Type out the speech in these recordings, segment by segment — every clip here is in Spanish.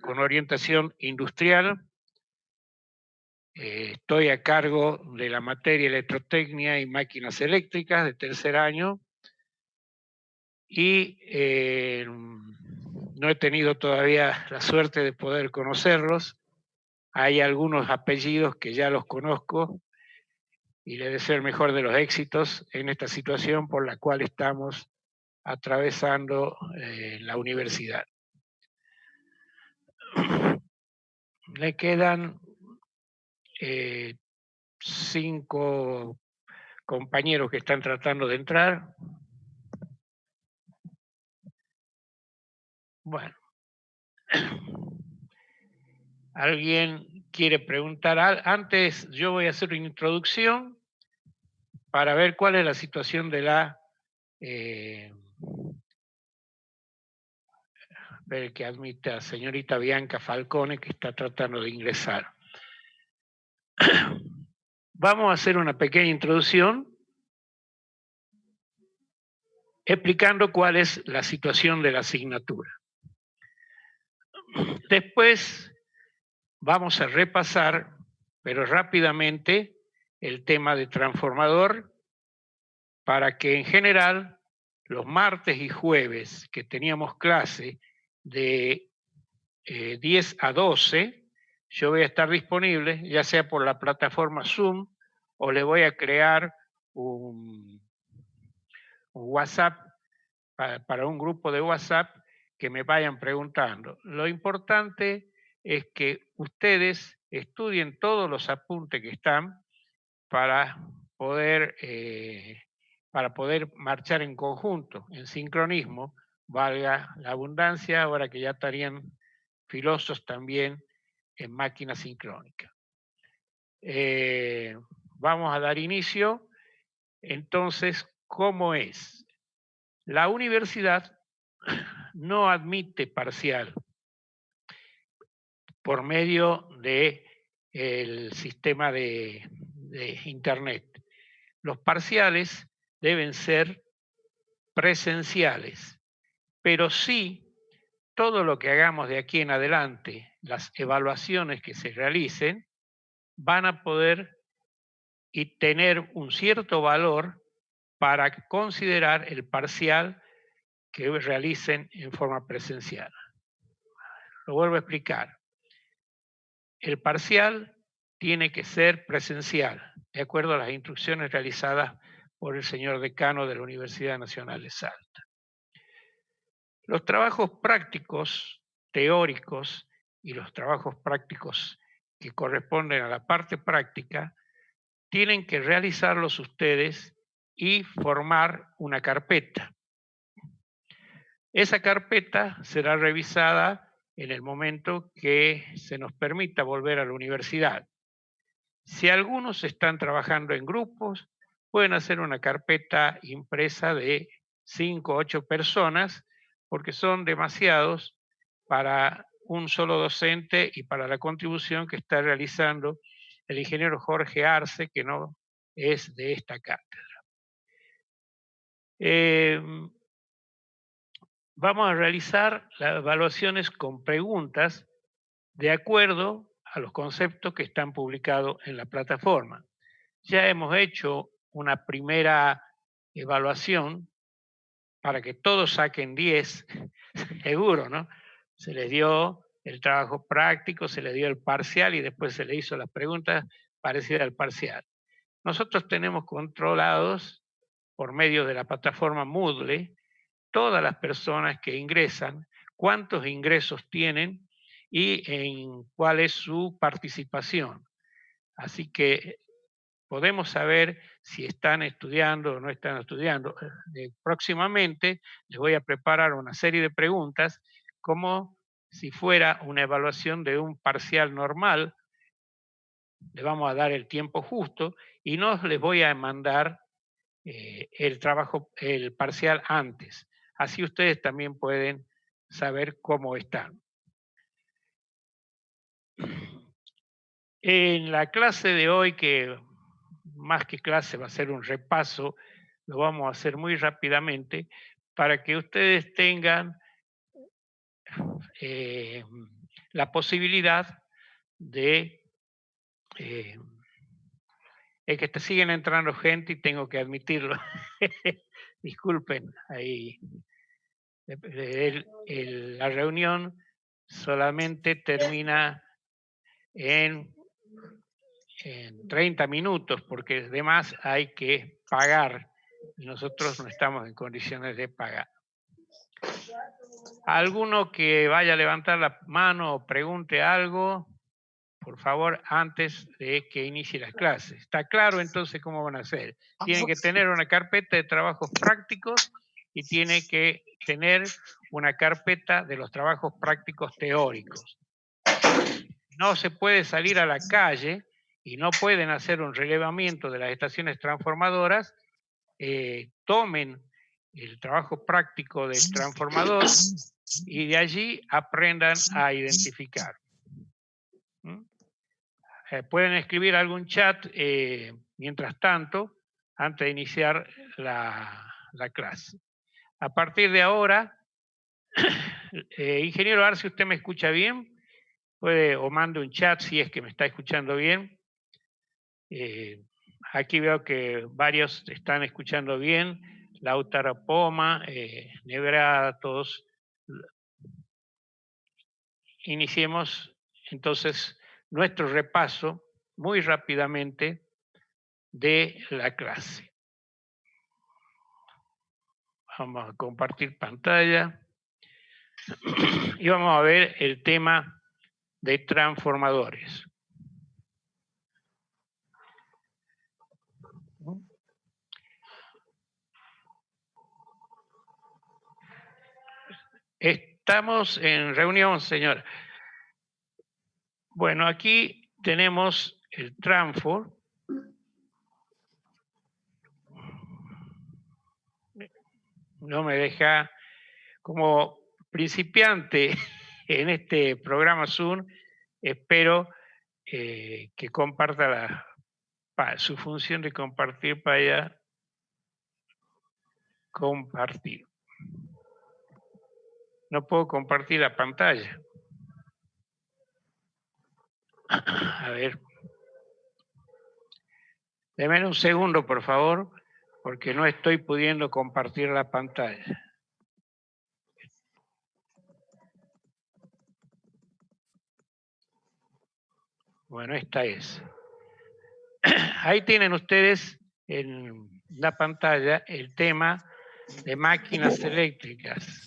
con orientación industrial. Estoy a cargo de la materia electrotecnia y máquinas eléctricas de tercer año y no he tenido todavía la suerte de poder conocerlos. Hay algunos apellidos que ya los conozco y les deseo el mejor de los éxitos en esta situación por la cual estamos atravesando la universidad. Le quedan 5 compañeros que están tratando de entrar. Bueno, ¿alguien quiere preguntar? Antes yo voy a hacer una introducción para ver cuál es la situación de la... ver que admite a señorita Bianca Falcone, que está tratando de ingresar. Vamos a hacer una pequeña introducción explicando cuál es la situación de la asignatura. Después vamos a repasar, pero rápidamente, el tema de transformador para que en general los martes y jueves que teníamos clase de 10 a 12, yo voy a estar disponible, ya sea por la plataforma Zoom o le voy a crear un WhatsApp para un grupo de WhatsApp que me vayan preguntando. Lo importante es que ustedes estudien todos los apuntes que están para poder, marchar en conjunto, en sincronismo, valga la abundancia, ahora que ya estarían filosos también en máquina sincrónica. Vamos a dar inicio. Entonces, ¿cómo es? La universidad no admite parcial por medio del sistema de Internet. Los parciales deben ser presenciales, pero sí todo lo que hagamos de aquí en adelante, las evaluaciones que se realicen, van a poder y tener un cierto valor para considerar el parcial que realicen en forma presencial. Lo vuelvo a explicar. El parcial tiene que ser presencial, de acuerdo a las instrucciones realizadas por el señor decano de la Universidad Nacional de Salta. Los trabajos prácticos, teóricos, y los trabajos prácticos que corresponden a la parte práctica, tienen que realizarlos ustedes y formar una carpeta. Esa carpeta será revisada en el momento que se nos permita volver a la universidad. Si algunos están trabajando en grupos, pueden hacer una carpeta impresa de 5 o 8 personas, porque son demasiados para un solo docente y para la contribución que está realizando el ingeniero Jorge Arce, que no es de esta cátedra. Vamos a realizar las evaluaciones con preguntas de acuerdo a los conceptos que están publicados en la plataforma. Ya hemos hecho una primera evaluación para que todos saquen 10, seguro, ¿no? Se les dio el trabajo práctico, se les dio el parcial y después se les hizo las preguntas parecidas al parcial. Nosotros tenemos controlados por medio de la plataforma Moodle todas las personas que ingresan, cuántos ingresos tienen y en cuál es su participación. Así que podemos saber si están estudiando o no están estudiando. Próximamente les voy a preparar una serie de preguntas como si fuera una evaluación de un parcial normal. Le vamos a dar el tiempo justo y no les voy a mandar el parcial antes. Así ustedes también pueden saber cómo están. En la clase de hoy, que más que clase va a ser un repaso, lo vamos a hacer muy rápidamente para que ustedes tengan la posibilidad de... es que te siguen entrando gente y tengo que admitirlo. Disculpen, ahí la reunión solamente termina en 30 minutos, porque además hay que pagar. Nosotros no estamos en condiciones de pagar. ¿Alguno que vaya a levantar la mano o pregunte algo? Por favor, antes de que inicie la clase. ¿Está claro entonces cómo van a hacer? Tienen que tener una carpeta de trabajos prácticos y tiene que tener una carpeta de los trabajos prácticos teóricos. No se puede salir a la calle y no pueden hacer un relevamiento de las estaciones transformadoras. Tomen el trabajo práctico del transformador y de allí aprendan a identificar. Pueden escribir algún chat mientras tanto, antes de iniciar la clase. A partir de ahora, ingeniero Arce, ¿usted me escucha bien? Puede o mande un chat si es que me está escuchando bien. Aquí veo que varios están escuchando bien. Lautaro Poma, Nebra, todos. Iniciemos entonces nuestro repaso muy rápidamente de la clase. Vamos a compartir pantalla y vamos a ver el tema de transformadores. Estamos en reunión, señora. Bueno, aquí tenemos el transfor. No me deja, como principiante en este programa Zoom, espero que comparta su función de compartir para allá. Compartir. No puedo compartir la pantalla. A ver. Deme un segundo, por favor, porque no estoy pudiendo compartir la pantalla. Bueno, esta es. Ahí tienen ustedes en la pantalla el tema de máquinas eléctricas.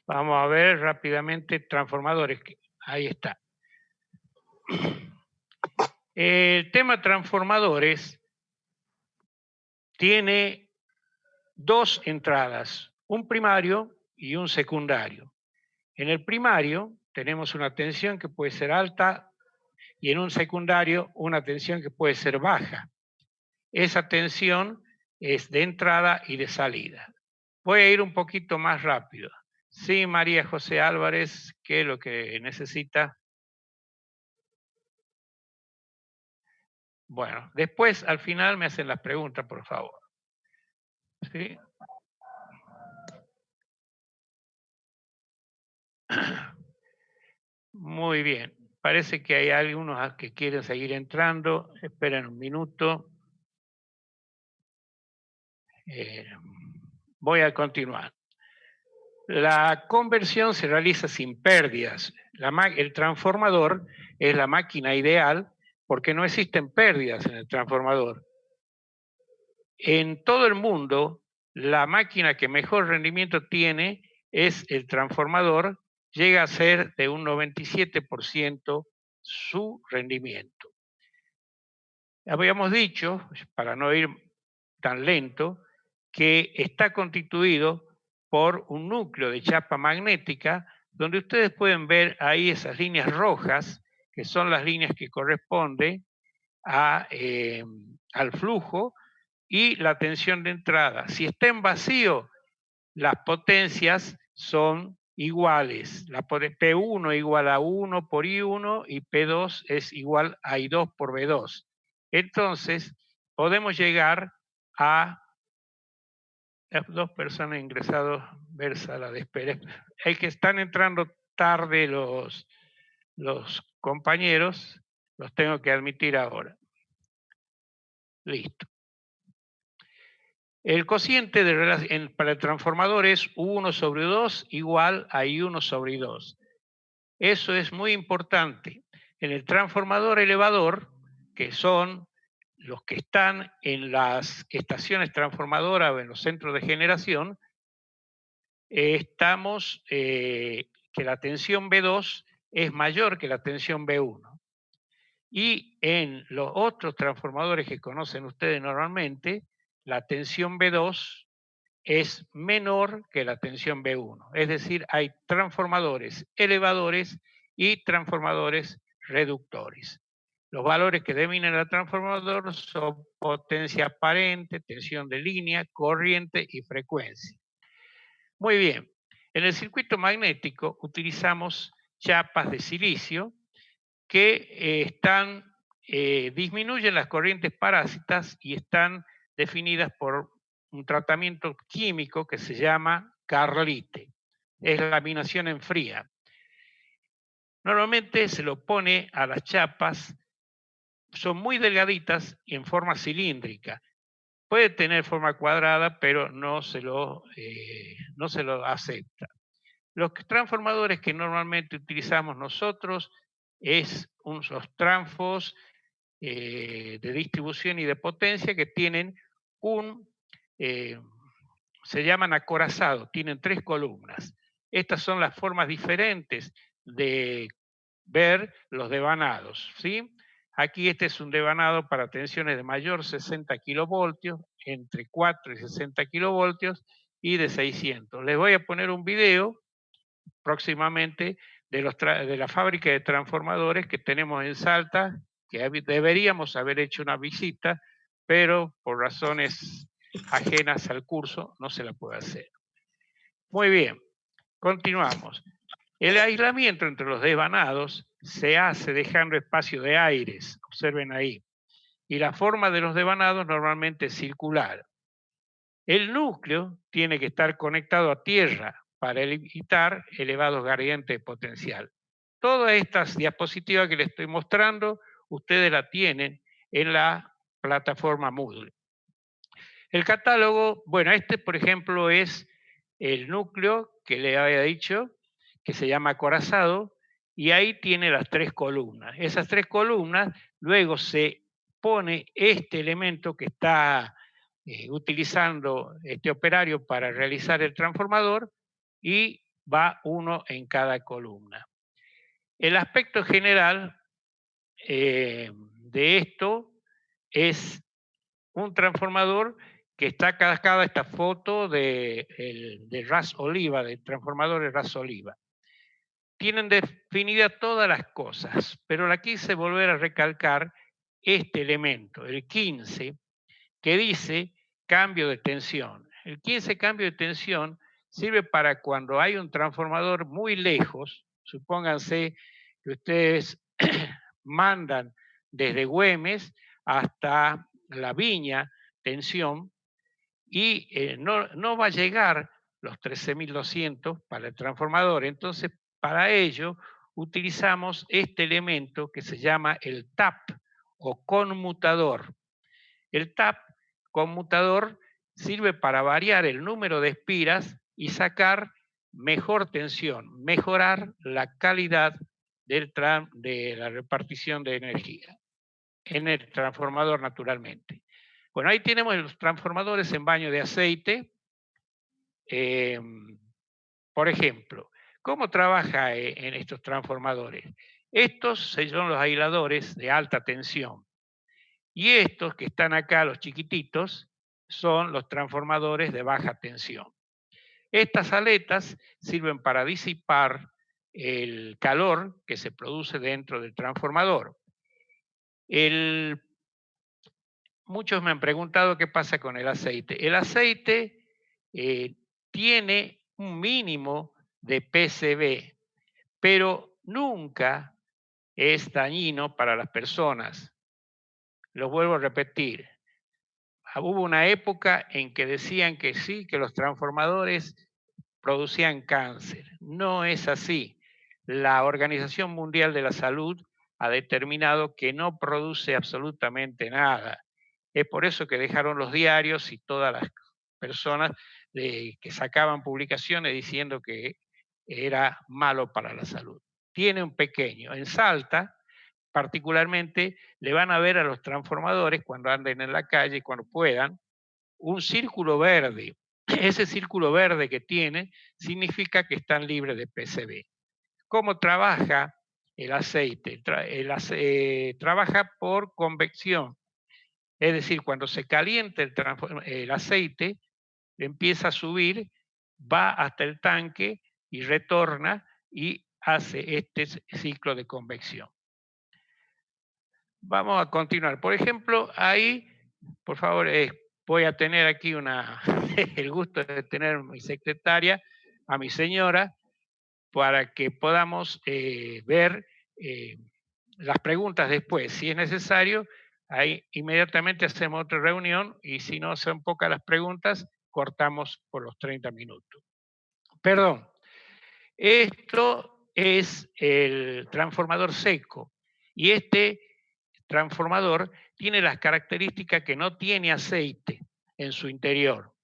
Vamos a ver rápidamente transformadores. Ahí está. El tema transformadores tiene dos entradas, un primario y un secundario. En el primario tenemos una tensión que puede ser alta y en un secundario una tensión que puede ser baja. Esa tensión es de entrada y de salida. Voy a ir un poquito más rápido. Sí, María José Álvarez, ¿qué es lo que necesita? Bueno, después al final me hacen las preguntas, por favor. ¿Sí? Muy bien. Parece que hay algunos que quieren seguir entrando. Esperen un minuto. Voy a continuar. La conversión se realiza sin pérdidas. El transformador es la máquina ideal porque no existen pérdidas en el transformador. En todo el mundo, la máquina que mejor rendimiento tiene es el transformador, llega a ser de un 97% su rendimiento. Habíamos dicho, para no ir tan lento, que está constituido por un núcleo de chapa magnética, donde ustedes pueden ver ahí esas líneas rojas, que son las líneas que corresponden al flujo y la tensión de entrada. Si está en vacío, las potencias son iguales. La P1 igual a 1 por I1 y P2 es igual a I2 por V2. Entonces, podemos llegar a las dos personas ingresadas ver sala de espera. El que están entrando tarde los compañeros, los tengo que admitir ahora. Listo. El cociente para el transformador es U1/2 igual a I1/2. Eso es muy importante. En el transformador elevador, que son los que están en las estaciones transformadoras o en los centros de generación, estamos que la tensión B2 es mayor que la tensión B1. Y en los otros transformadores que conocen ustedes normalmente, la tensión B2 es menor que la tensión B1. Es decir, hay transformadores elevadores y transformadores reductores. Los valores que definen el transformador son potencia aparente, tensión de línea, corriente y frecuencia. Muy bien. En el circuito magnético utilizamos chapas de silicio que disminuyen las corrientes parásitas y están definidas por un tratamiento químico que se llama Carlite. Es laminación en fría. Normalmente se lo pone a las chapas, son muy delgaditas y en forma cilíndrica. Puede tener forma cuadrada, pero no se lo acepta. Los transformadores que normalmente utilizamos nosotros es unos transfos de distribución y de potencia que tienen se llaman acorazados, tienen 3 columnas. Estas son las formas diferentes de ver los devanados, ¿sí? Aquí este es un devanado para tensiones de mayor 60 kilovoltios, entre 4 y 60 kilovoltios y de 600. Les voy a poner un video próximamente de la fábrica de transformadores que tenemos en Salta, que deberíamos haber hecho una visita, pero por razones ajenas al curso no se la puede hacer. Muy bien, continuamos. El aislamiento entre los devanados se hace dejando espacio de aires, observen ahí, y la forma de los devanados normalmente es circular. El núcleo tiene que estar conectado a tierra para evitar elevados gradientes de potencial. Todas estas diapositivas que les estoy mostrando, ustedes la tienen en la plataforma Moodle. El catálogo, bueno, este por ejemplo es el núcleo que le había dicho, que se llama acorazado, y ahí tiene las 3 columnas. Esas 3 columnas, luego se pone este elemento que está utilizando este operario para realizar el transformador y va uno en cada columna. El aspecto general de esto es un transformador que está cascada esta foto de Ras Oliva, del transformador de Ras Oliva. Tienen definidas todas las cosas, pero la quise volver a recalcar este elemento, el 15, que dice cambio de tensión. El 15 cambio de tensión sirve para cuando hay un transformador muy lejos, supónganse que ustedes mandan desde Güemes hasta La Viña tensión y no va a llegar los 13.200 para el transformador. Entonces, para ello utilizamos este elemento que se llama el TAP o conmutador. El TAP conmutador sirve para variar el número de espiras y sacar mejor tensión, mejorar la calidad de la repartición de energía en el transformador naturalmente. Bueno, ahí tenemos los transformadores en baño de aceite. Por ejemplo, ¿cómo trabaja en estos transformadores? Estos son los aisladores de alta tensión. Y estos que están acá, los chiquititos, son los transformadores de baja tensión. Estas aletas sirven para disipar el calor que se produce dentro del transformador. Muchos me han preguntado qué pasa con el aceite. El aceite tiene un mínimo de PCB, pero nunca es dañino para las personas. Lo vuelvo a repetir. Hubo una época en que decían que sí, que los transformadores producían cáncer. No es así. la Organización Mundial de la Salud ha determinado que no produce absolutamente nada. Es por eso que dejaron los diarios y todas las personas que sacaban publicaciones diciendo que era malo para la salud. Tiene un pequeño. En Salta, particularmente, le van a ver a los transformadores cuando anden en la calle, cuando puedan, un círculo verde. Ese círculo verde que tiene significa que están libres de PCB. ¿Cómo trabaja el aceite? Trabaja por convección. Es decir, cuando se calienta el aceite, empieza a subir, va hasta el tanque y retorna y hace este ciclo de convección. Vamos a continuar. Por ejemplo, ahí, por favor, voy a tener aquí el gusto de tener a mi secretaria, a mi señora, para que podamos ver las preguntas después. Si es necesario, ahí inmediatamente hacemos otra reunión y si no son pocas las preguntas, cortamos por los 30 minutos. Perdón, esto es el transformador seco y este transformador tiene las características que no tiene aceite en su interior.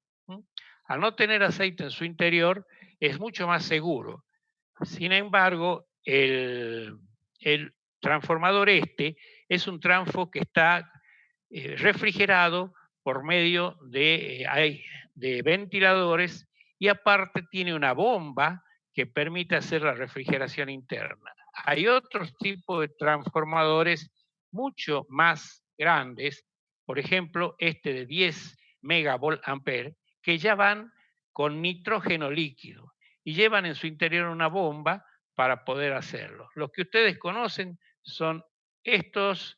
Al no tener aceite en su interior, es mucho más seguro. Sin embargo, el transformador es un transfo que está refrigerado por medio de ventiladores y aparte tiene una bomba que permite hacer la refrigeración interna. Hay otros tipos de transformadores mucho más grandes, por ejemplo, este de 10 megavolt ampere, que ya van con nitrógeno líquido y llevan en su interior una bomba para poder hacerlo. Los que ustedes conocen son estos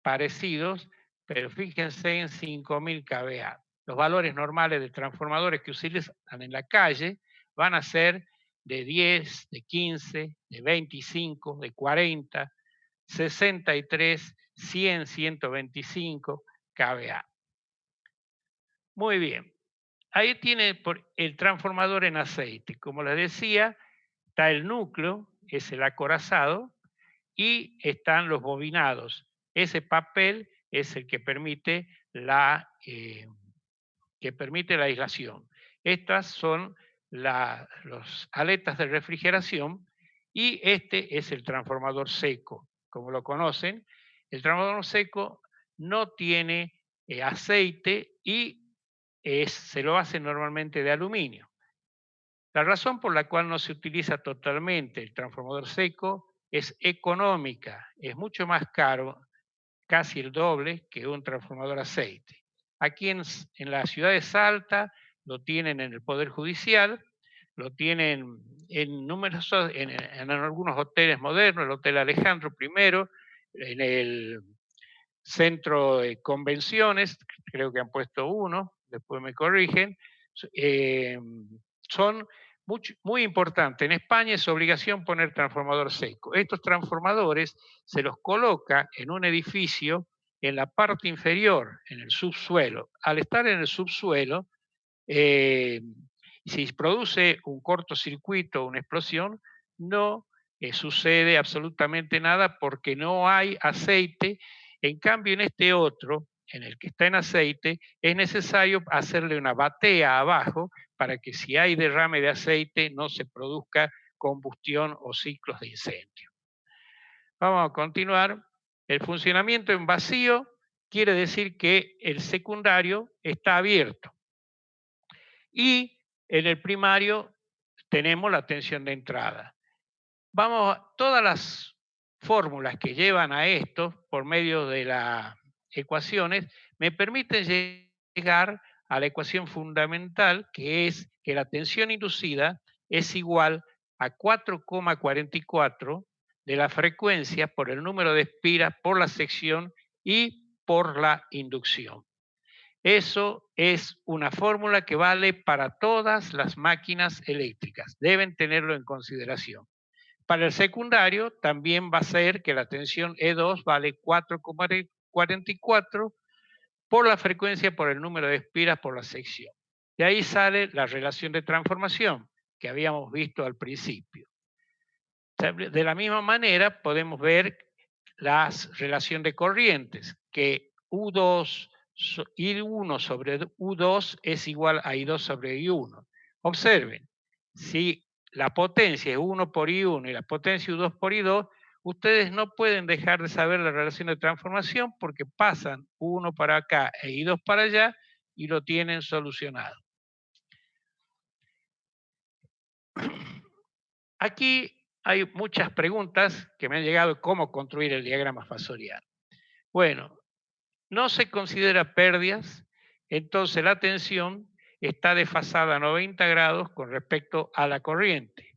parecidos, pero fíjense en 5000 kVA. Los valores normales de transformadores que utilizan en la calle van a ser de 10, de 15, de 25, de 40, 63, 100, 125 kVA. Muy bien. Ahí tiene el transformador en aceite. Como les decía, está el núcleo, es el acorazado, y están los bobinados. Ese papel es el que permite la aislación. Estas son las aletas de refrigeración y este es el transformador seco. Como lo conocen, el transformador seco no tiene aceite y se lo hace normalmente de aluminio. La razón por la cual no se utiliza totalmente el transformador seco es económica, es mucho más caro, casi el doble que un transformador aceite. Aquí en la ciudad de Salta lo tienen en el Poder Judicial, lo tienen en algunos hoteles modernos, el Hotel Alejandro I, en el centro de convenciones, creo que han puesto uno, después me corrigen, son muy importantes. En España es obligación poner transformador seco. Estos transformadores se los coloca en un edificio en la parte inferior, en el subsuelo. Al estar en el subsuelo, si produce un cortocircuito o una explosión, no sucede absolutamente nada porque no hay aceite. En cambio, en este otro, en el que está en aceite, es necesario hacerle una batea abajo para que si hay derrame de aceite no se produzca combustión o ciclos de incendio. Vamos a continuar. El funcionamiento en vacío quiere decir que el secundario está abierto. Y en el primario tenemos la tensión de entrada. Todas las fórmulas que llevan a esto por medio de las ecuaciones me permiten llegar a la ecuación fundamental, que es que la tensión inducida es igual a 4,44 de la frecuencia por el número de espiras por la sección y por la inducción. Eso es una fórmula que vale para todas las máquinas eléctricas. Deben tenerlo en consideración. Para el secundario también va a ser que la tensión E2 vale 4,44 por la frecuencia por el número de espiras por la sección. De ahí sale la relación de transformación que habíamos visto al principio. De la misma manera podemos ver la relación de corrientes, que U2, I1 sobre U2 es igual a I2 sobre I1. Observen, si la potencia es 1 por I1 y la potencia U2 por I2, ustedes no pueden dejar de saber la relación de transformación porque pasan U1 para acá e I2 para allá y lo tienen solucionado. Aquí hay muchas preguntas que me han llegado: ¿cómo construir el diagrama fasorial? Bueno, no se considera pérdidas, entonces la tensión está desfasada a 90 grados con respecto a la corriente.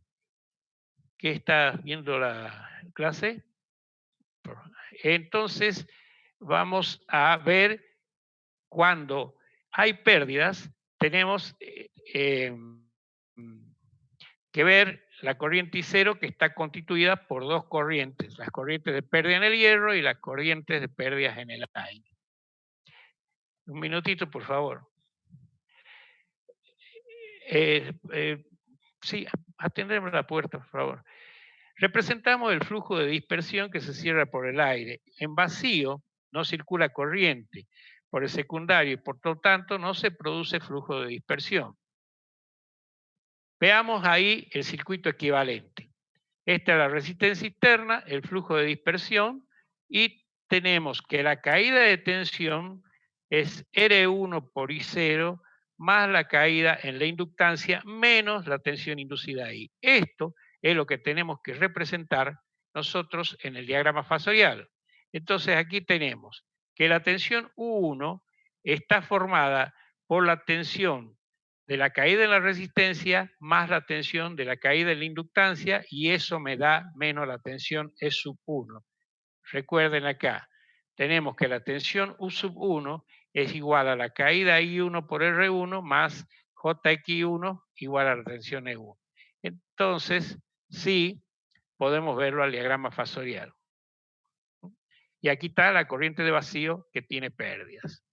¿Qué está viendo la clase? Entonces vamos a ver cuando hay pérdidas, tenemos que ver la corriente I0, que está constituida por dos corrientes, las corrientes de pérdida en el hierro y las corrientes de pérdidas en el aire. Un minutito, por favor. Sí, atendemos la puerta, por favor. Representamos el flujo de dispersión que se cierra por el aire. En vacío no circula corriente por el secundario y por lo tanto no se produce flujo de dispersión. Veamos ahí el circuito equivalente. Esta es la resistencia interna, el flujo de dispersión, y tenemos que la caída de tensión es R1 por I0 más la caída en la inductancia menos la tensión inducida ahí. Esto es lo que tenemos que representar nosotros en el diagrama fasorial. Entonces aquí tenemos que la tensión U1 está formada por la tensión de la caída en la resistencia más la tensión de la caída en la inductancia, y eso me da menos la tensión E sub 1. Recuerden acá, tenemos que la tensión U sub 1 es igual a la caída I1 por R1 más JX1 igual a la tensión E1. Entonces, sí, podemos verlo al diagrama fasorial. Y aquí está la corriente de vacío que tiene pérdidas.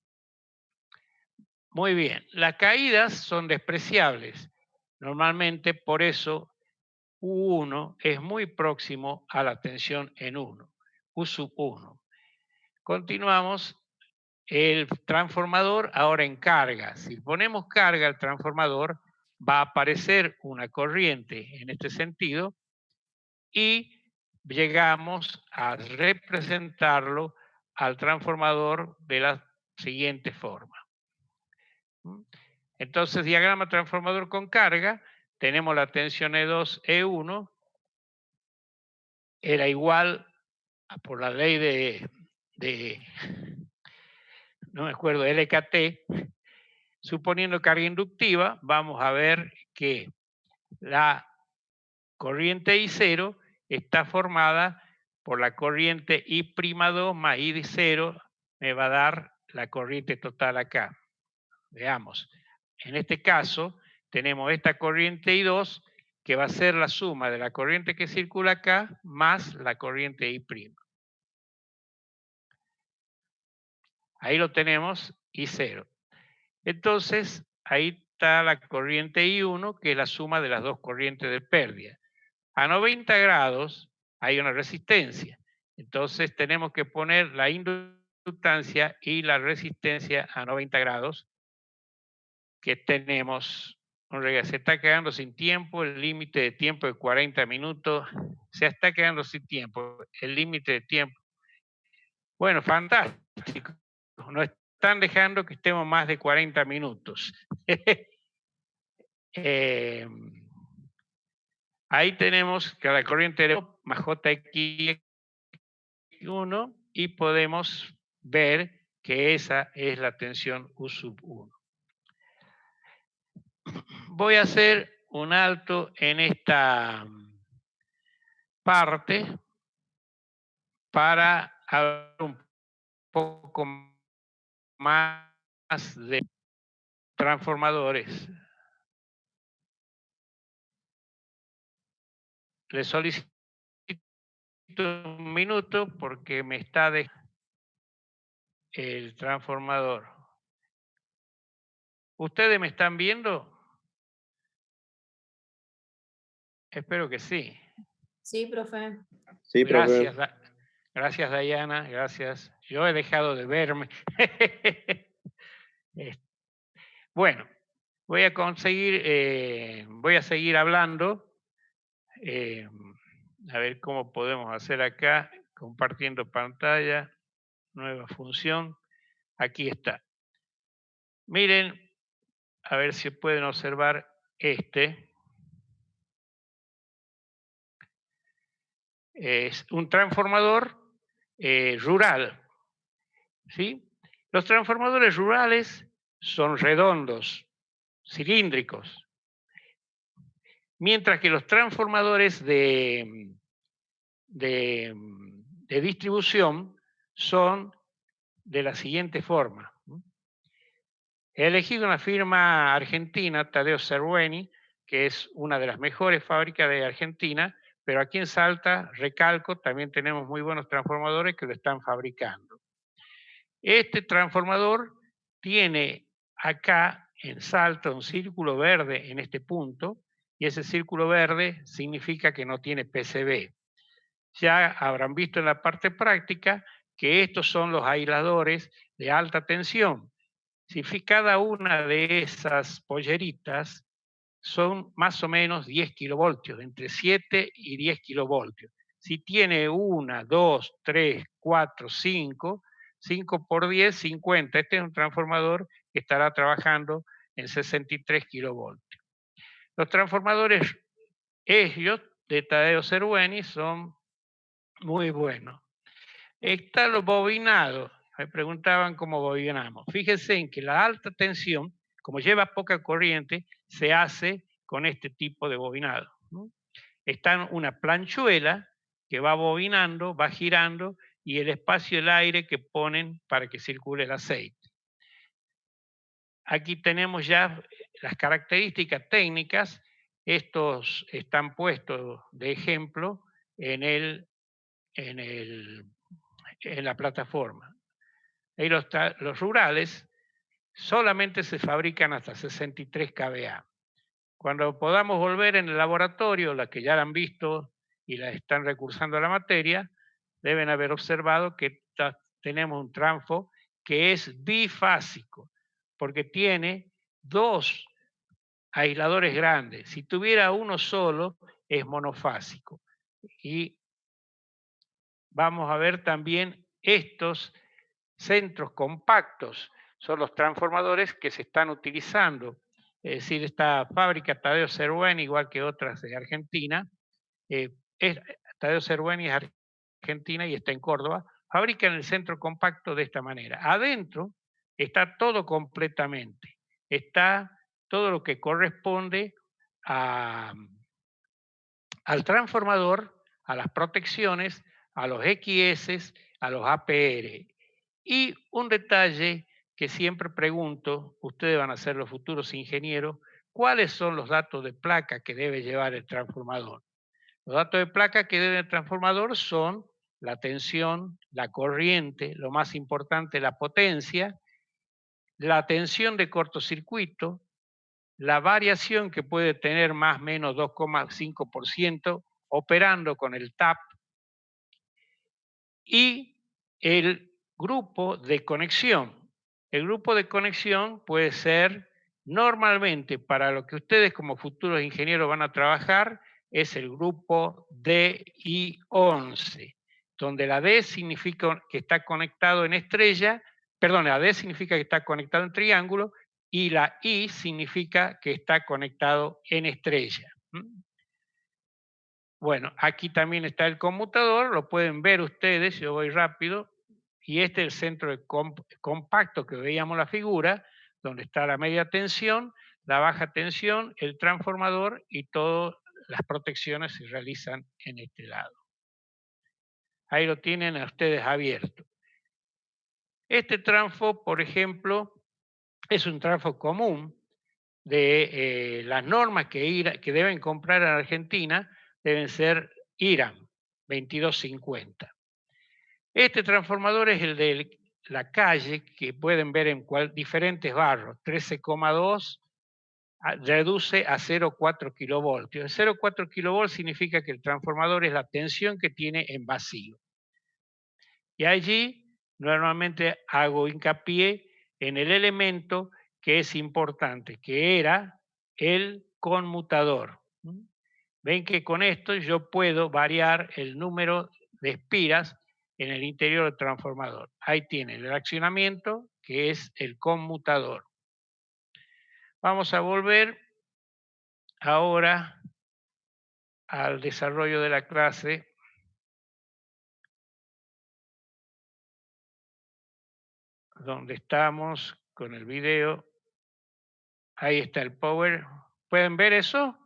Muy bien, las caídas son despreciables. Normalmente por eso U1 es muy próximo a la tensión en 1, U sub 1. Continuamos, el transformador ahora en carga. Si ponemos carga al transformador, va a aparecer una corriente en este sentido y llegamos a representarlo al transformador de la siguiente forma. Entonces, diagrama transformador con carga, tenemos la tensión E2, E1, era igual por la ley de no me acuerdo, LKT, suponiendo carga inductiva, vamos a ver que la corriente I0 está formada por la corriente I'2 más I0, me va a dar la corriente total acá. Veamos, en este caso tenemos esta corriente I2 que va a ser la suma de la corriente que circula acá más la corriente I'. Ahí lo tenemos, I0. Entonces, ahí está la corriente I1, que es la suma de las dos corrientes de pérdida. A 90 grados hay una resistencia. Entonces, tenemos que poner la inductancia y la resistencia a 90 grados, que tenemos. Se está quedando sin tiempo, el límite de tiempo de 40 minutos. Se está quedando sin tiempo, el límite de tiempo. Bueno, fantástico. No están dejando que estemos más de 40 minutos. Ahí tenemos que la corriente de más JX1 y podemos ver que esa es la tensión U sub 1. Voy a hacer un alto en esta parte para hablar un poco más de transformadores. Le solicito un minuto porque me está el transformador. ¿Ustedes me están viendo? Espero que sí. Sí, profe. Sí, profe. Gracias, gracias, Dayana, gracias. Yo he dejado de verme. Eh, Bueno, voy a seguir hablando. eh, a ver cómo podemos hacer acá, compartiendo pantalla, nueva función. Aquí está. Miren, a ver si pueden observar este. Es un transformador rural, ¿sí? Los transformadores rurales son redondos, cilíndricos, mientras que los transformadores de distribución son de la siguiente forma. He elegido una firma argentina, Tadeo Cerrueni, que es una de las mejores fábricas de Argentina, pero aquí en Salta, recalco, también tenemos muy buenos transformadores que lo están fabricando. Este transformador tiene acá en Salta un círculo verde en este punto, y ese círculo verde significa que no tiene PCB. Ya habrán visto en la parte práctica que estos son los aisladores de alta tensión. Si cada una de esas polleritas son más o menos 10 kilovoltios, entre 7 y 10 kilovoltios. Si tiene una, dos, tres, cuatro, cinco, 5 por 10, 50. Este es un transformador que estará trabajando en 63 kilovoltios. Los transformadores ellos de Tadeo Cerrueni son muy buenos. Está lo bobinado. Me preguntaban cómo bobinamos. Fíjense en que la alta tensión, como lleva poca corriente, se hace con este tipo de bobinado, ¿no? Está una planchuela que va bobinando, va girando, y el espacio del aire que ponen para que circule el aceite. Aquí tenemos ya las características técnicas. Estos están puestos de ejemplo en, en, el, en la plataforma. Y los rurales solamente se fabrican hasta 63 kVA. Cuando podamos volver en el laboratorio, las que ya la han visto y la están recursando a la materia, deben haber observado que tenemos un transfo que es bifásico, porque tiene dos aisladores grandes. Si tuviera uno solo, es monofásico. Y vamos a ver también estos centros compactos, son los transformadores que se están utilizando. Es decir, esta fábrica Tadeo Cerrueni, igual que otras de Argentina, eh, es, Tadeo Cerrueni es Argentina y está en Córdoba, fabrican el centro compacto de esta manera. Adentro está todo completamente, está todo lo que corresponde a, al transformador, a las protecciones, a los XS, a los APR. Y un detalle que siempre pregunto, ustedes van a ser los futuros ingenieros, ¿cuáles son los datos de placa que debe llevar el transformador? Los datos de placa que debe el transformador son la tensión, la corriente, lo más importante, la potencia, la tensión de cortocircuito, la variación que puede tener más o menos 2,5% operando con el TAP, y el grupo de conexión. El grupo de conexión puede ser normalmente para lo que ustedes como futuros ingenieros van a trabajar, es el grupo DI11, donde la D significa que está conectado en estrella, perdón, la D significa que está conectado en triángulo y la I significa que está conectado en estrella. Bueno, aquí también está el conmutador, lo pueden ver ustedes, yo voy rápido, y este es el centro de compacto que veíamos la figura, donde está la media tensión, la baja tensión, el transformador y todas las protecciones se realizan en este lado. Ahí lo tienen a ustedes abierto. Este transfo, por ejemplo, es un transfo común de las normas que deben comprar en Argentina, deben ser IRAM 2250. Este transformador es el de la calle que pueden ver en diferentes barrios, 13,2, reduce a 0,4 kilovoltios. 0,4 kilovoltios significa que el transformador es la tensión que tiene en vacío. Y allí normalmente hago hincapié en el elemento que es importante, que era el conmutador. Ven que con esto yo puedo variar el número de espiras en el interior del transformador. Ahí tiene el accionamiento, que es el conmutador. Vamos a volver ahora al desarrollo de la clase. Donde estamos con el video. Ahí está el power. ¿Pueden ver eso?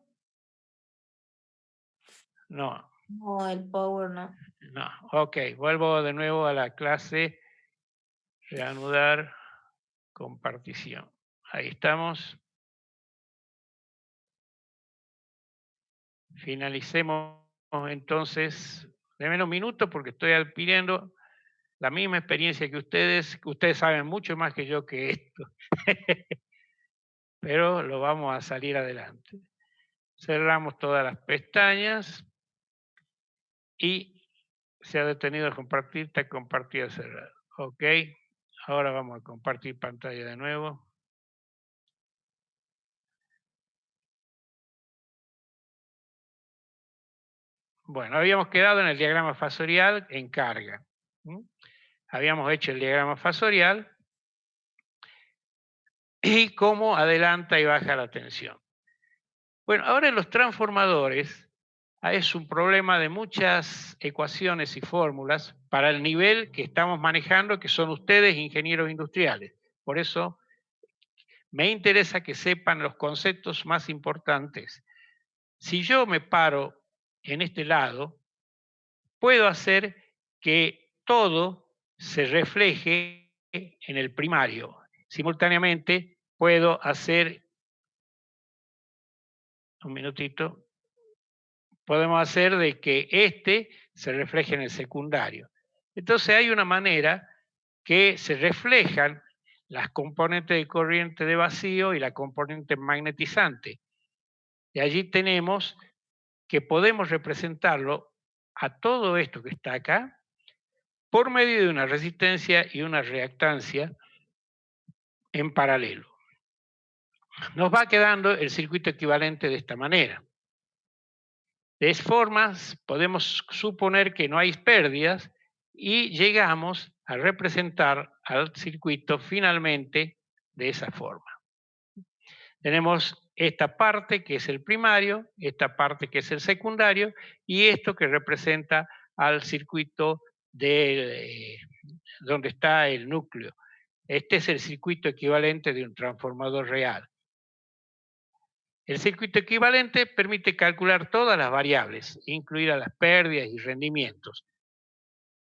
No. No, el power no. No. Ok, vuelvo de nuevo a la clase. Reanudar compartición. Ahí estamos. Finalicemos entonces. Denme un minuto porque estoy pidiendo la misma experiencia que ustedes. Ustedes saben mucho más que yo que esto. Pero lo vamos a salir adelante. Cerramos todas las pestañas y se ha detenido el compartir, está compartido cerrado. Ok, ahora vamos a compartir pantalla de nuevo. Bueno, habíamos quedado en el diagrama fasorial en carga. Habíamos hecho el diagrama fasorial y cómo adelanta y baja la tensión. Bueno, ahora en los transformadores es un problema de muchas ecuaciones y fórmulas para el nivel que estamos manejando, que son ustedes, ingenieros industriales. Por eso me interesa que sepan los conceptos más importantes. Si yo me paro en este lado, puedo hacer que todo se refleje en el primario. Simultáneamente puedo hacer, un minutito, podemos hacer de que este se refleje en el secundario. Entonces hay una manera que se reflejan las componentes de corriente de vacío y la componente magnetizante. Y allí tenemos que podemos representarlo a todo esto que está acá por medio de una resistencia y una reactancia en paralelo. Nos va quedando el circuito equivalente de esta manera. De esa forma, podemos suponer que no hay pérdidas y llegamos a representar al circuito finalmente de esa forma. Tenemos esta parte que es el primario, esta parte que es el secundario y esto que representa al circuito de donde está el núcleo. Este es el circuito equivalente de un transformador real. El circuito equivalente permite calcular todas las variables, incluidas las pérdidas y rendimientos.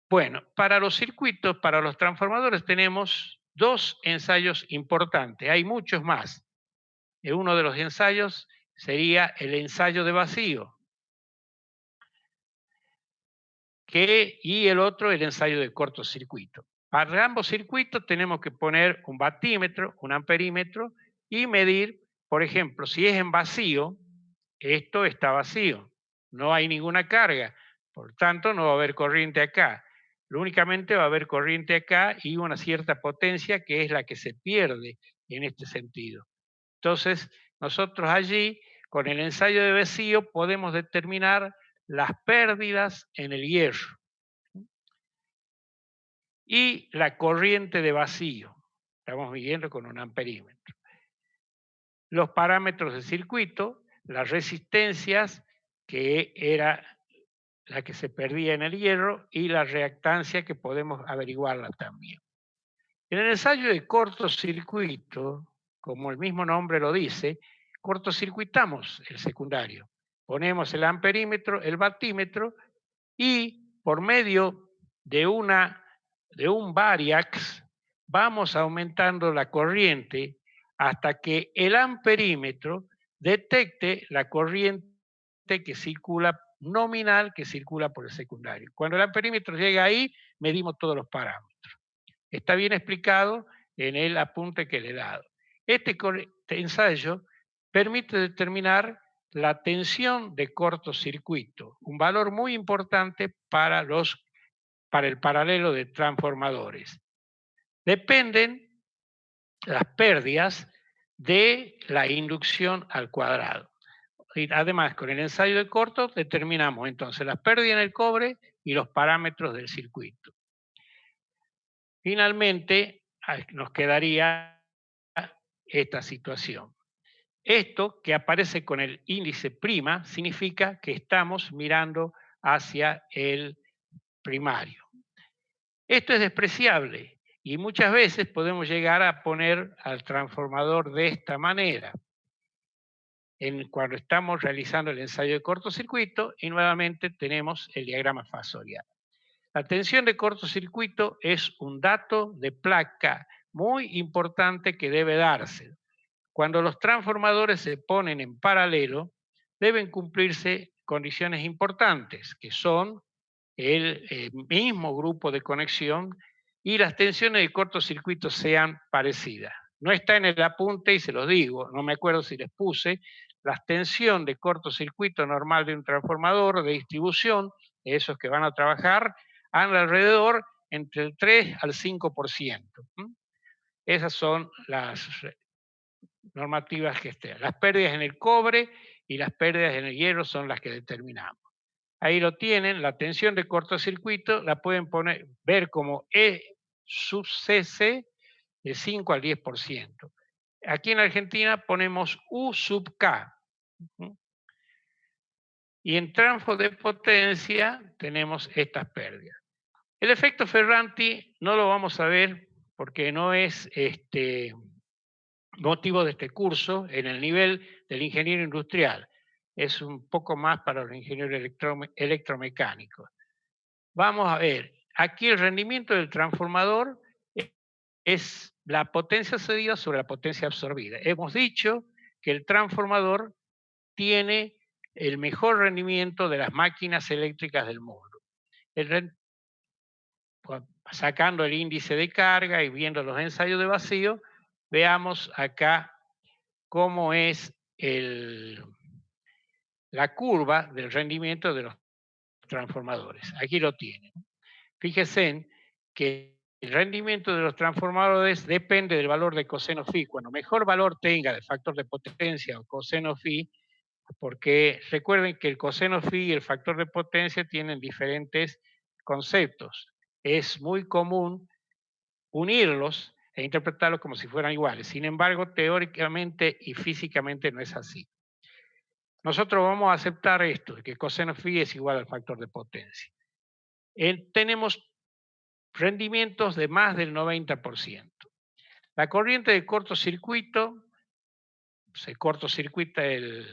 Bueno, para los circuitos, para los transformadores tenemos dos ensayos importantes. Hay muchos más. Uno de los ensayos sería el ensayo de vacío y el otro el ensayo de cortocircuito. Para ambos circuitos tenemos que poner un batímetro, un amperímetro y medir, por ejemplo, si es en vacío, esto está vacío, no hay ninguna carga, por tanto no va a haber corriente acá. Únicamente va a haber corriente acá y una cierta potencia que es la que se pierde en este sentido. Entonces, nosotros allí, con el ensayo de vacío, podemos determinar las pérdidas en el hierro y la corriente de vacío. Estamos midiendo con un amperímetro. Los parámetros del circuito, las resistencias, que era la que se perdía en el hierro, y la reactancia, que podemos averiguarla también. En el ensayo de cortocircuito, como el mismo nombre lo dice, cortocircuitamos el secundario. Ponemos el amperímetro, el batímetro y por medio de un variax vamos aumentando la corriente hasta que el amperímetro detecte la corriente que circula nominal que circula por el secundario. Cuando el amperímetro llega ahí, medimos todos los parámetros. Está bien explicado en el apunte que le he dado. Este ensayo permite determinar la tensión de cortocircuito, un valor muy importante para el paralelo de transformadores. Dependen las pérdidas de la inducción al cuadrado. Y además, con el ensayo de corto determinamos entonces las pérdidas en el cobre y los parámetros del circuito. Finalmente, nos quedaría esta situación. Esto que aparece con el índice prima significa que estamos mirando hacia el primario. Esto es despreciable y muchas veces podemos llegar a poner al transformador de esta manera. Cuando estamos realizando el ensayo de cortocircuito y nuevamente tenemos el diagrama fasorial. La tensión de cortocircuito es un dato de placa muy importante que debe darse. Cuando los transformadores se ponen en paralelo, deben cumplirse condiciones importantes, que son el mismo grupo de conexión y las tensiones de cortocircuito sean parecidas. No está en el apunte y se los digo, no me acuerdo si les puse, la tensión de cortocircuito normal de un transformador de distribución, esos que van a trabajar, anda alrededor entre el 3 al 5%. Esas son las normativas que estén. Las pérdidas en el cobre y las pérdidas en el hierro son las que determinamos. Ahí lo tienen, la tensión de cortocircuito la pueden ver como E sub CC de 5 al 10%. Aquí en Argentina ponemos U sub K. Y en transfo de potencia tenemos estas pérdidas. El efecto Ferranti no lo vamos a ver porque no es motivo de este curso en el nivel del ingeniero industrial. Es un poco más para los ingenieros electromecánicos. Vamos a ver, aquí el rendimiento del transformador es la potencia cedida sobre la potencia absorbida. Hemos dicho que el transformador tiene el mejor rendimiento de las máquinas eléctricas del mundo. Sacando el índice de carga y viendo los ensayos de vacío, veamos acá cómo es la curva del rendimiento de los transformadores. Aquí lo tienen. Fíjense que el rendimiento de los transformadores depende del valor de coseno phi. Cuando mejor valor tenga de factor de potencia o coseno phi, porque recuerden que el coseno phi y el factor de potencia tienen diferentes conceptos. Es muy común unirlos e interpretarlos como si fueran iguales. Sin embargo, teóricamente y físicamente no es así. Nosotros vamos a aceptar esto, que coseno phi es igual al factor de potencia. Tenemos rendimientos de más del 90%. La corriente de cortocircuito, se cortocircuita el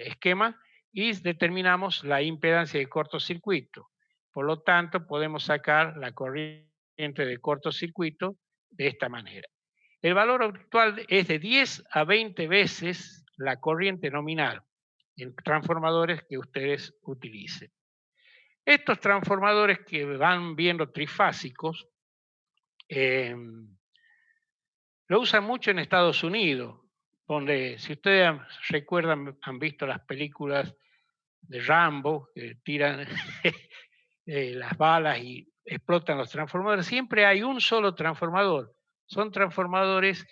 esquema y determinamos la impedancia de cortocircuito. Por lo tanto, podemos sacar la corriente de cortocircuito de esta manera. El valor actual es de 10 a 20 veces la corriente nominal en transformadores que ustedes utilicen. Estos transformadores que van viendo trifásicos lo usan mucho en Estados Unidos, donde, si ustedes recuerdan, han visto las películas de Rambo, que tiran las balas y explotan los transformadores. Siempre hay un solo transformador. Son transformadores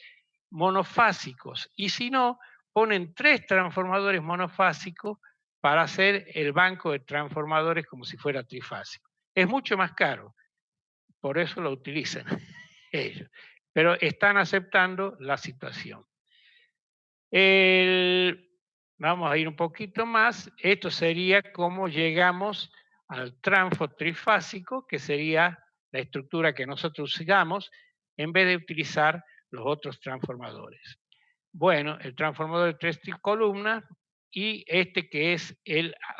monofásicos. Y si no, ponen 3 transformadores monofásicos para hacer el banco de transformadores como si fuera trifásico. Es mucho más caro. Por eso lo utilizan ellos. Pero están aceptando la situación. Vamos a ir un poquito más. Esto sería cómo llegamos al transfo trifásico, que sería la estructura que nosotros usamos en vez de utilizar los otros transformadores. Bueno, el transformador de 3 columnas y este que es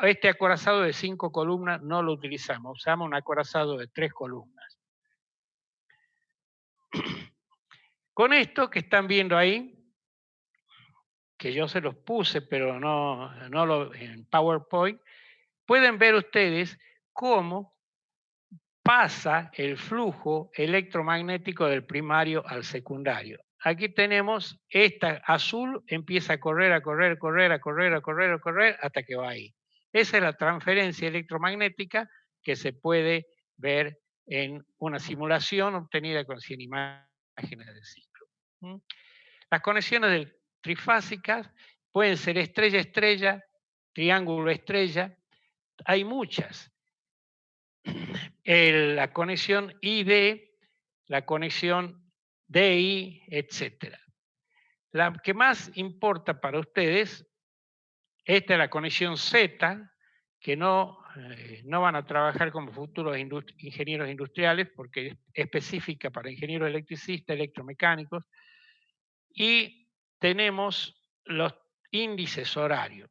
este acorazado de 5 columnas no lo utilizamos, usamos un acorazado de 3 columnas. Con esto que están viendo ahí, que yo se los puse, pero no en PowerPoint, pueden ver ustedes cómo pasa el flujo electromagnético del primario al secundario. aquí tenemos esta azul, empieza a correr, a correr, correr, a correr, a correr, a correr, hasta que va ahí. Esa es la transferencia electromagnética que se puede ver en una simulación obtenida con 100 imágenes de ciclo. ¿Mm? Las conexiones trifásicas pueden ser estrella-estrella, triángulo-estrella, hay muchas. La conexión ID, la conexión DI, etc. La que más importa para ustedes, esta es la conexión Z, que no van a trabajar como futuros ingenieros industriales porque es específica para ingenieros electricistas, electromecánicos, y tenemos los índices horarios.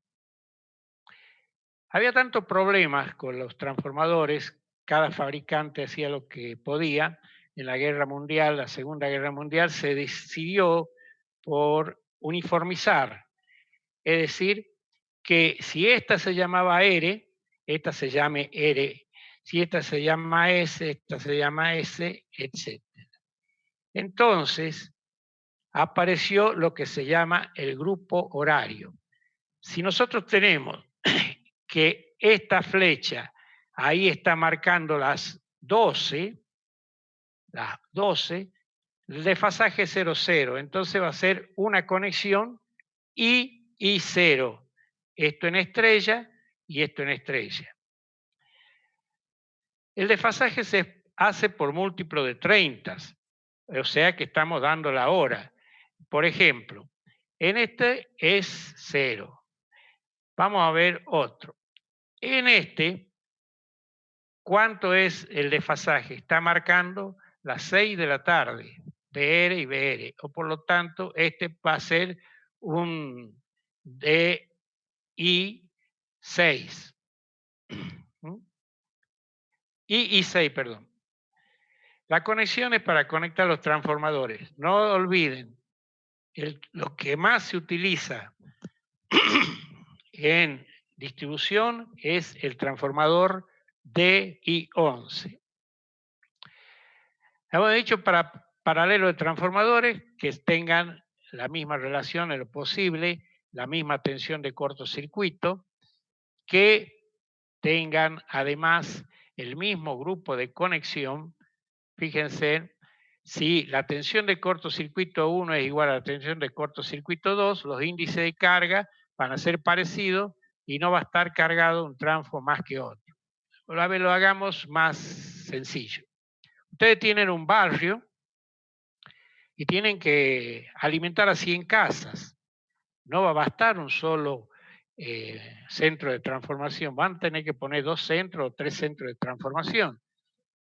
Había tantos problemas con los transformadores, cada fabricante hacía lo que podía. En la Guerra Mundial, la Segunda Guerra Mundial, se decidió por uniformizar. Es decir, que si esta se llamaba R, esta se llame R. Si esta se llama S, esta se llama S, etc. Entonces, apareció lo que se llama el grupo horario. Si nosotros tenemos que esta flecha ahí está marcando las 12, el desfasaje es 0, 0. Entonces va a ser una conexión I y 0. Esto en estrella y esto en estrella. El desfasaje se hace por múltiplo de 30, o sea que estamos dando la hora. Por ejemplo, en este es 0. Vamos a ver otro. En este, ¿cuánto es el desfasaje? Está marcando las 6 de la tarde, DR y BR, o por lo tanto, este va a ser un DI6. I6, perdón. La conexión es para conectar los transformadores. No olviden, lo que más se utiliza en distribución es el transformador DI11. Hemos dicho para paralelo de transformadores que tengan la misma relación en lo posible, la misma tensión de cortocircuito, que tengan además el mismo grupo de conexión. Fíjense, si la tensión de cortocircuito 1 es igual a la tensión de cortocircuito 2, los índices de carga van a ser parecidos y no va a estar cargado un transfo más que otro. A ver, lo hagamos más sencillo. Ustedes tienen un barrio y tienen que alimentar a 100 casas. No va a bastar un solo centro de transformación, van a tener que poner 2 centros o 3 centros de transformación.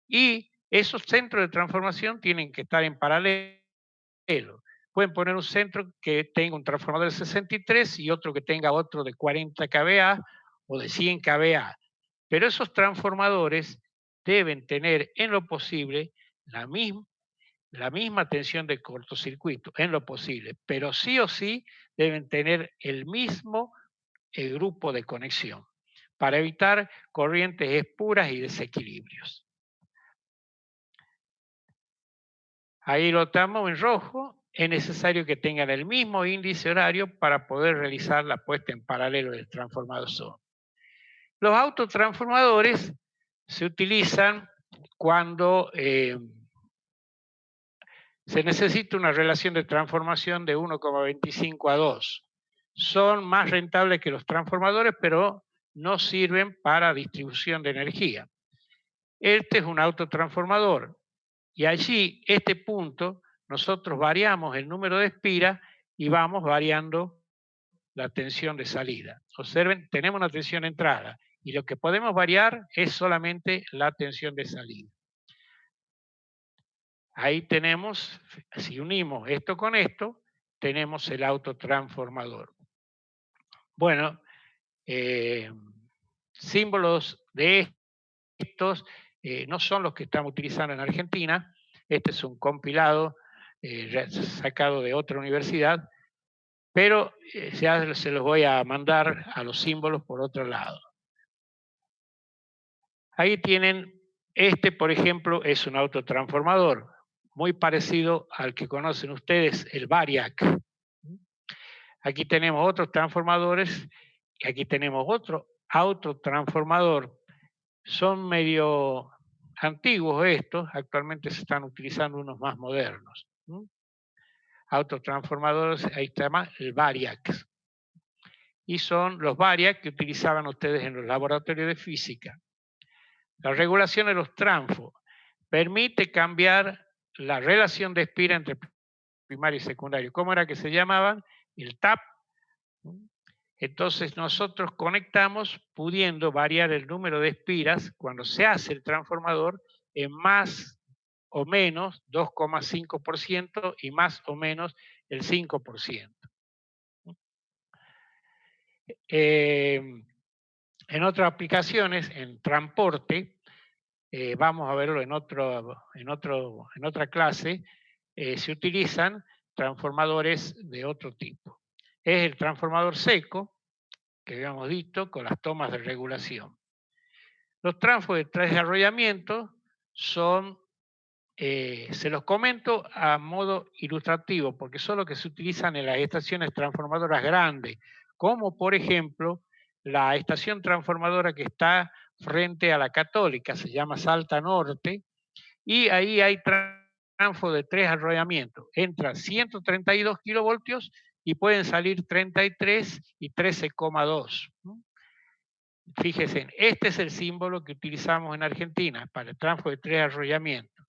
Y esos centros de transformación tienen que estar en paralelo. Pueden poner un centro que tenga un transformador de 63 y otro que tenga otro de 40 kVA o de 100 kVA. Pero esos transformadores deben tener en lo posible la misma tensión de cortocircuito, en lo posible, pero sí o sí deben tener el mismo grupo de conexión para evitar corrientes espuras y desequilibrios. Ahí lo estamos en rojo. Es necesario que tengan el mismo índice horario para poder realizar la puesta en paralelo del transformador. Los autotransformadores se utilizan cuando se necesita una relación de transformación de 1,25 a 2. Son más rentables que los transformadores, pero no sirven para distribución de energía. Este es un autotransformador y allí, este punto, nosotros variamos el número de espiras y vamos variando la tensión de salida. Observen, tenemos una tensión de entrada y lo que podemos variar es solamente la tensión de salida. Ahí tenemos, si unimos esto con esto, tenemos el autotransformador. Bueno, símbolos de estos no son los que estamos utilizando en Argentina. Este es un compilado sacado de otra universidad, pero ya se los voy a mandar a los símbolos por otro lado. Ahí tienen, este por ejemplo es un autotransformador. muy parecido al que conocen ustedes, el variac. Aquí tenemos otros transformadores y aquí tenemos otro autotransformador. Son medio antiguos estos, actualmente se están utilizando unos más modernos. Autotransformadores, ahí está más el variac. Y son los variac que utilizaban ustedes en los laboratorios de física. La regulación de los transfos permite cambiar la relación de espira entre primario y secundario. ¿Cómo era que se llamaban? El TAP. Entonces nosotros conectamos pudiendo variar el número de espiras cuando se hace el transformador en más o menos 2,5% y más o menos el 5%. En otras aplicaciones, en transporte, vamos a verlo en otra clase, se utilizan transformadores de otro tipo. Es el transformador seco, que habíamos visto, con las tomas de regulación. Los transfos de desarrollamiento son, se los comento a modo ilustrativo, porque son los que se utilizan en las estaciones transformadoras grandes, como por ejemplo la estación transformadora que está frente a la Católica, se llama Salta Norte, y ahí hay transfo de 3 arrollamientos. Entra 132 kilovoltios y pueden salir 33 y 13,2. Fíjense, este es el símbolo que utilizamos en Argentina para el transfo de 3 arrollamientos.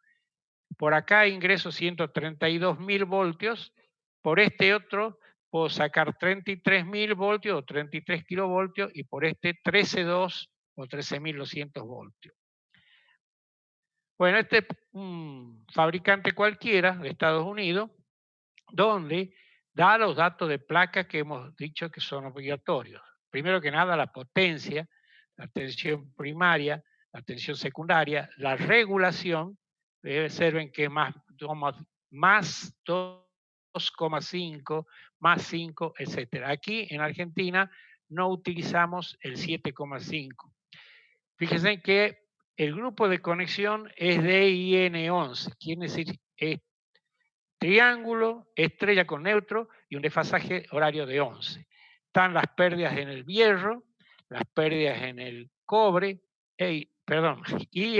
Por acá ingreso 132.000 voltios, por este otro puedo sacar 33.000 voltios o 33 kilovoltios y por este 13.2 o 13.200 voltios. Bueno, este es un fabricante cualquiera de Estados Unidos, donde da los datos de placa que hemos dicho que son obligatorios. Primero que nada, la potencia, la tensión primaria, la tensión secundaria, la regulación, observen que es más 2,5, más 5, etc. Aquí en Argentina no utilizamos el 7,5. Fíjense que el grupo de conexión es DIN11, quiere decir triángulo, estrella con neutro y un desfasaje horario de 11. Están las pérdidas en el hierro, las pérdidas en el cobre, y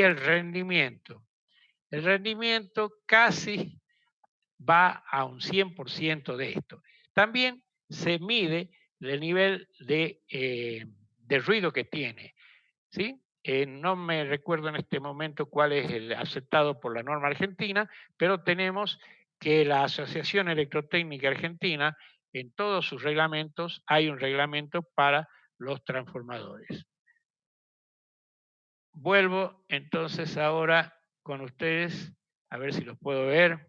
el rendimiento. El rendimiento casi va a un 100% de esto. También se mide el nivel de ruido que tiene, ¿sí? No me recuerdo en este momento cuál es el aceptado por la norma argentina, pero tenemos que la Asociación Electrotécnica Argentina, en todos sus reglamentos, hay un reglamento para los transformadores. Vuelvo entonces ahora con ustedes, a ver si los puedo ver.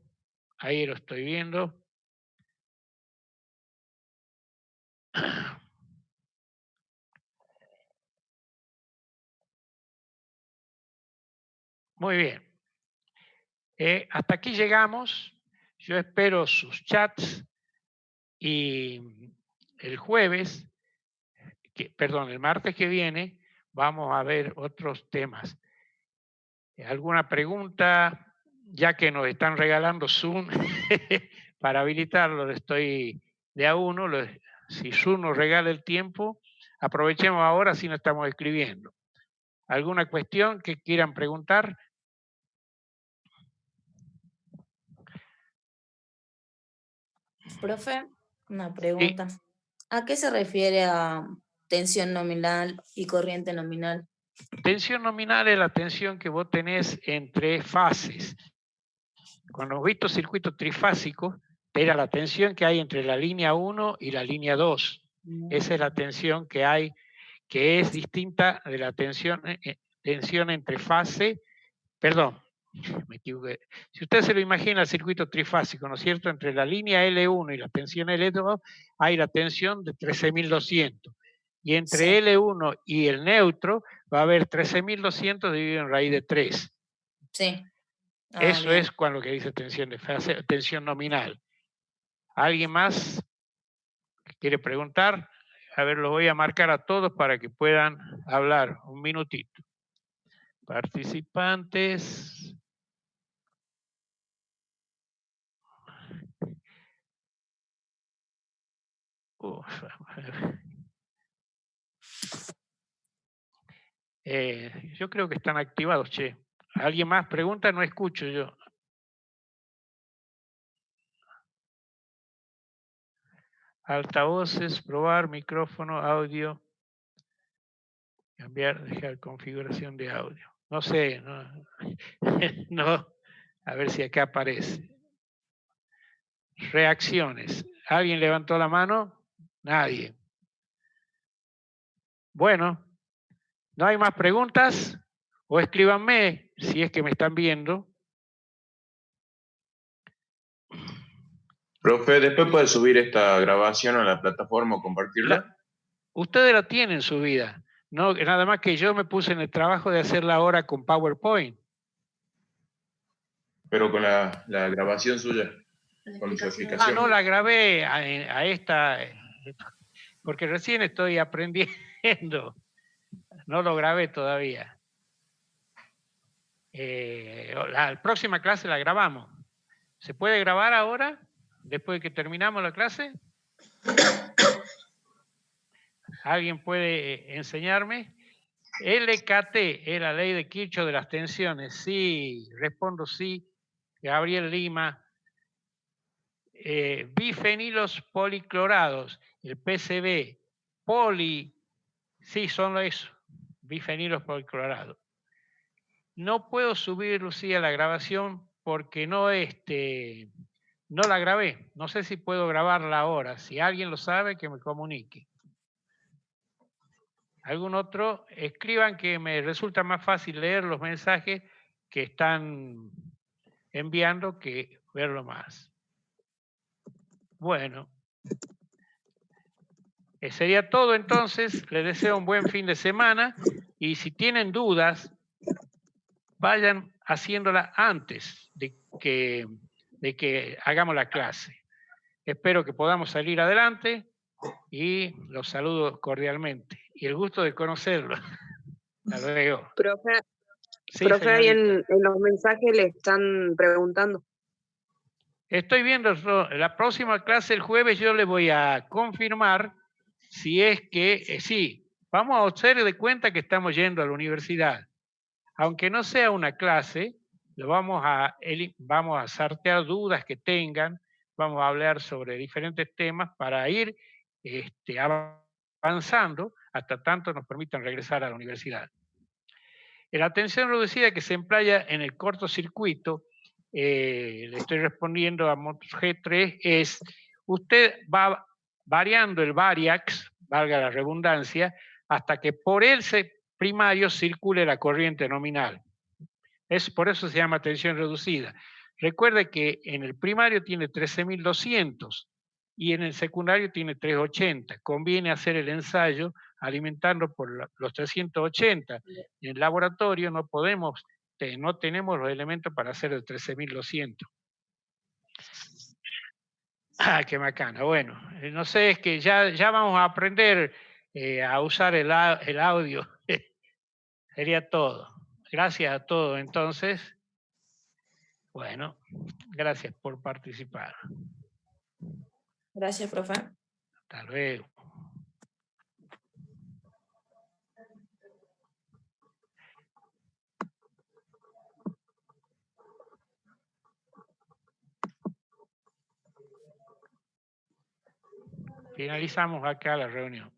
Ahí lo estoy viendo. Muy bien. Hasta aquí llegamos. Yo espero sus chats y el jueves, el martes que viene, vamos a ver otros temas. ¿Alguna pregunta? Ya que nos están regalando Zoom para habilitarlo, estoy de a uno. Si Zoom nos regala el tiempo, aprovechemos ahora si no estamos escribiendo. ¿Alguna cuestión que quieran preguntar? Profe, una pregunta. ¿A qué se refiere a tensión nominal y corriente nominal? Tensión nominal es la tensión que vos tenés entre fases. Cuando hemos visto circuitos trifásicos, era la tensión que hay entre la línea 1 y la línea 2. Esa es la tensión que hay, que es distinta de la tensión entre fase, perdón, me equivoqué. Si usted se lo imagina el circuito trifásico, ¿no es cierto? Entre la línea L1 y la tensión L2 hay la tensión de 13.200. Y entre L1 y el neutro va a haber 13.200 dividido en raíz de 3. Sí. Eso bien. Es cuando que dice tensión de fase, tensión nominal. ¿Alguien más quiere preguntar? A ver, los voy a marcar a todos para que puedan hablar. Un minutito. Participantes. Yo creo que están activados, che. ¿Alguien más pregunta? No escucho yo. Altavoces, probar, micrófono, audio. Cambiar, dejar configuración de audio. No sé, no, no, a ver si acá aparece. Reacciones. ¿Alguien levantó la mano? Nadie. Bueno, ¿no hay más preguntas? O escríbanme si es que me están viendo. Profe, después puede subir esta grabación a la plataforma o compartirla. Ustedes la tienen subida. No, nada más que yo me puse en el trabajo de hacerla ahora con PowerPoint. Pero con la grabación suya, con su explicación. No la grabé a esta, porque recién estoy aprendiendo. No lo grabé todavía. La próxima clase la grabamos. ¿Se puede grabar ahora, después de que terminamos la clase? ¿Alguien puede enseñarme? LKT es la ley de Kirchhoff de las tensiones. Sí, respondo sí. Gabriel Lima. Bifenilos policlorados, el PCB, sí, son eso, bifenilos policlorados. No puedo subir, Lucía, la grabación porque no la grabé. No sé si puedo grabarla ahora. Si alguien lo sabe, que me comunique. ¿Algún otro? Escriban que me resulta más fácil leer los mensajes que están enviando que verlo más. Bueno. Sería todo entonces. Les deseo un buen fin de semana y si tienen dudas, vayan haciéndola antes de que hagamos la clase. Espero que podamos salir adelante y los saludo cordialmente. Y el gusto de conocerlos. Hasta luego. Profe, Sí, profe, ahí señorita. en los mensajes le están preguntando. Estoy viendo la próxima clase el jueves, yo le voy a confirmar si es que sí, vamos a hacer de cuenta que estamos yendo a la universidad. Aunque no sea una clase, vamos a sortear dudas que tengan, vamos a hablar sobre diferentes temas para ir avanzando hasta tanto nos permitan regresar a la universidad. La atención reducida que se emplea en el cortocircuito, le estoy respondiendo a G3, es usted va variando el variax, valga la redundancia, hasta que por el primario circule la corriente nominal. Por eso se llama tensión reducida. Recuerde que en el primario tiene 13.200 y en el secundario tiene 380. Conviene hacer el ensayo alimentando por los 380. En el laboratorio no tenemos los elementos para hacer el 13.200. Ah, qué macana. Bueno, no sé, es que ya vamos a aprender a usar el audio. Sería todo. Gracias a todos entonces. Bueno, gracias por participar. Gracias, profe. Hasta luego. Finalizamos acá la reunión.